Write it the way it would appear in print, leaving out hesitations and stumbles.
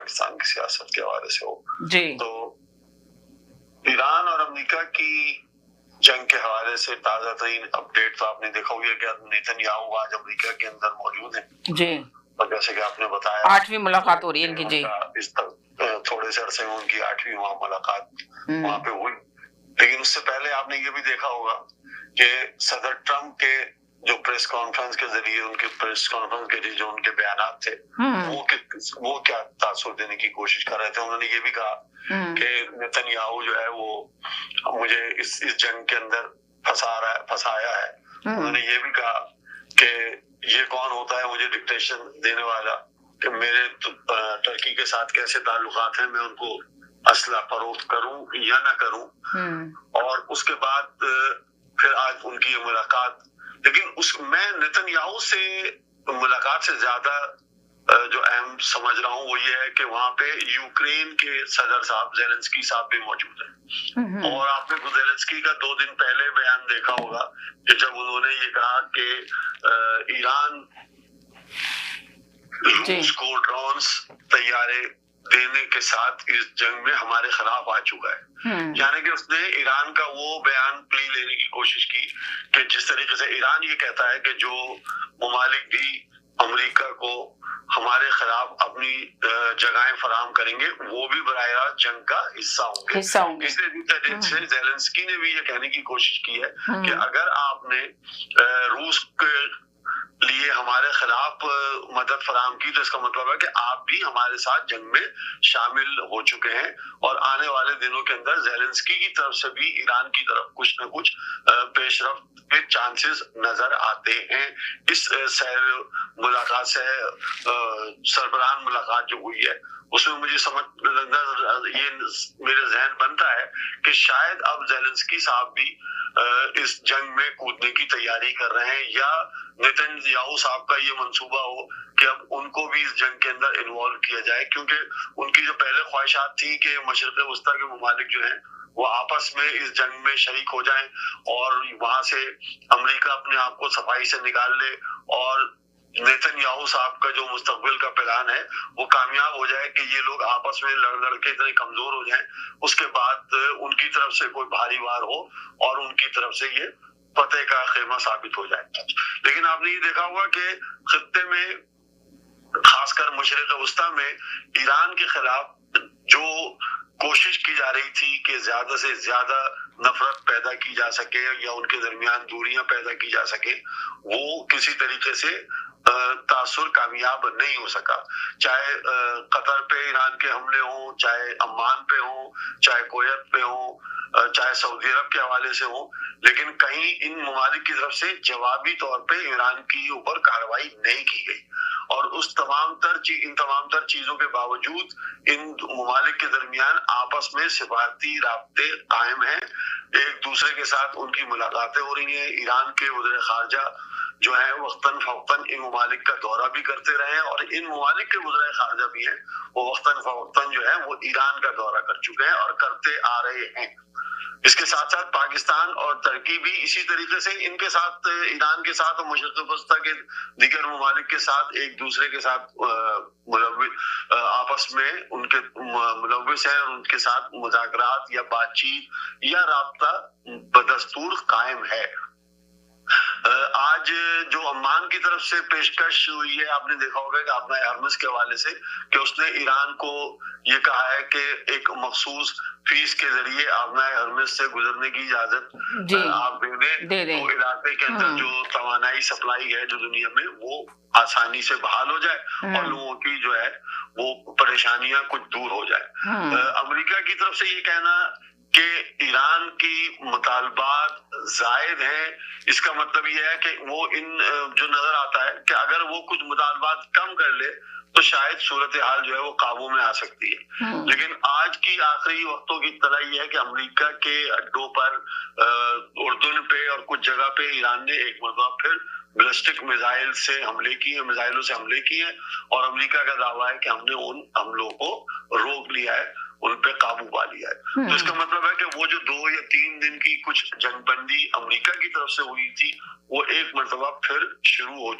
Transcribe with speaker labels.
Speaker 1: पाकिस्तान की सियासत के हवाले से हो।
Speaker 2: जी
Speaker 1: तो ईरान और अमेरिका की जंग के हवाले से ताजा तरीन अपडेट तो आपने देखा होगा कि नेतन्याहू आज अमेरिका के अंदर मौजूद है
Speaker 2: जी,
Speaker 1: और जैसे कि आपने बताया
Speaker 2: 8वीं मुलाकात हो रही है इनकी। जी
Speaker 1: इस थोड़े से अरसे में उनकी 8वीं वहां मुलाकात
Speaker 2: हम्म,
Speaker 1: वहां पे हुई। लेकिन उससे पहले आपने ये भी देखा होगा कि सदर ट्रम्प के जो प्रेस कॉन्फ्रेंस के जरिए उनके प्रेस कॉन्फ्रेंस के जो उनके बयान थे वो क्या तासुर देने की कोशिश कर रहे थे। उन्होंने ये भी कहा कि नेतन्याहू जो है वो मुझे इस जंग के अंदर फंसाया है। उन्होंने ये भी कहा कि ये कौन होता है मुझे डिक्टेशन देने वाला, कि मेरे टर्की के साथ कैसे ताल्लुकात हैं, मैं उनको असला फरोख्त करूं या ना करूं। और उसके बाद फिर आज उनकी मुलाकात, लेकिन मैं नेतन्याहू से मुलाकात से ज्यादा जो अहम समझ रहा हूँ वो ये है कि वहां पे यूक्रेन के सदर साहब ज़ेलेंस्की साहब भी मौजूद हैं। और आपने ज़ेलेंस्की का 2 दिन पहले बयान देखा होगा कि जब उन्होंने ये कहा कि ईरान रूस को ड्रोन्स तैयारे देने के साथ इस जंग में हमारे खिलाफ आ चुका है। यानी कि उसने ईरान का वो बयान प्ली लेने की कोशिश की कि जिस तरीके से ईरान ये कहता है कि जो ममालिक भी अमेरिका को हमारे खिलाफ अपनी जगहें फराहम करेंगे वो भी बराह रास्त जंग का हिस्सा होंगे। इसलिए ज़ेलेंस्की ने भी ये कहने की कोशिश की है कि अगर आपने रूस के लिए हमारे खिलाफ मदद फराहम की तो इसका मतलब है कि आप भी हमारे साथ जंग में शामिल हो चुके हैं। और आने वाले दिनों के अंदर ज़ेलेंस्की की तरफ से भी ईरान की तरफ कुछ न कुछ पेशरफ्त के चांसेस नजर आते हैं। इस मुलाकात से सरबराह मुलाकात जो हुई है उसमें मुझे ये मेरे जहन बनता है कि शायद अब ज़ेलेंस्की साहब भी इस जंग में कूदने की तैयारी कर रहे हैं, या नेतन्याहू साहब का ये मंसूबा हो कि अब उनको भी इस जंग के अंदर इन्वॉल्व किया जाए, क्योंकि उनकी जो पहले ख्वाहिशात थी कि मशरिक़ वस्ता के ममालिक जो हैं वो आपस में इस जंग में शरीक हो जाएं और वहां से अमेरिका अपने आप को सफाई से निकाल ले और नेतन्याहू साहब का जो मुस्तकबिल का प्लान है वो कामयाब हो जाए कि ये लोग आपस में लड़ के इतने कमजोर हो जाएं, उसके बाद उनकी तरफ से कोई भारी वार हो और उनकी तरफ से ये फतेह का खेमा साबित हो जाए। लेकिन आपने ये देखा होगा कि खित्ते में खासकर मशरिक़ वस्ता में ईरान के खिलाफ जो कोशिश की जा रही थी कि ज्यादा से ज्यादा नफरत पैदा की जा सके या उनके दरमियान दूरियां पैदा की जा सके, वो किसी तरीके से तासुर कामयाब नहीं हो सका। चाहे कतर पे ईरान के हमले हों, चाहे अम्मान पे हों, चाहे कुवैत पे हों, चाहे सऊदी अरब के हवाले से हो, लेकिन कहीं इन ममालिक की तरफ से जवाबी तौर पे ईरान की ऊपर कार्रवाई नहीं की गई। और इन तमाम तर चीजों के बावजूद इन ममालिक के दरमियान आपस में सिफारती राब्ते कायम हैं, एक दूसरे के साथ उनकी मुलाकातें हो रही हैं। ईरान के वज़ीर खारजा जो है वक्तन फवक्तन इन ममालिक का दौरा भी करते रहे हैं और इन ममालिक के वज़ीर खारजा भी हैं वो वक्तन फवक्तन जो है वो ईरान का दौरा कर चुके हैं और करते आ रहे हैं। इसके साथ साथ पाकिस्तान और तुर्की भी इसी तरीके से इनके साथ ईरान के साथ और मशरिक़ वस्ता के दीगर ममालिक के साथ एक दूसरे के साथ आपस में उनके मुलव्विस हैं और उनके साथ मुज़ाकरात या बातचीत या राब्ता बदस्तूर कायम है। आज जो अम्मान की तरफ से पेशकश हुई है, आपने देखा होगा कि आपने हरमस के हवाले से कि उसने ईरान को ये कहा है कि एक मखसूस फीस के जरिए आपने हरमस से गुजरने की इजाजत आप दे दें तो इलाके के अंदर जो तवानाई सप्लाई है जो दुनिया में वो आसानी से बहाल हो जाए और लोगों की जो है वो परेशानियां कुछ दूर हो जाए। अमेरिका की तरफ से ये कहना कि ईरान की मुतालबात जायद हैं, इसका मतलब ये है कि वो इन जो नजर आता है कि अगर वो कुछ मुतालबात कम कर ले तो शायद सूरत हाल जो है वो काबू में आ सकती है। लेकिन आज की आखिरी वक्तों की इत्तला ये है कि अमेरिका के अड्डों पर उर्दुन पे और कुछ जगह पे ईरान ने एक मरतबा फिर बैलिस्टिक मिसाइल से हमले किए, मिसाइलों से हमले किए और अमेरिका का दावा है कि हमने उन हमलों को रोक लिया है, उन पे काबू पा लिया है। तो इसका मतलब है कि वो जो 2 या 3 दिन की कुछ जंगबंदी अमेरिका की तरफ से हुई थी वो एक मरतबा फिर शुरू हो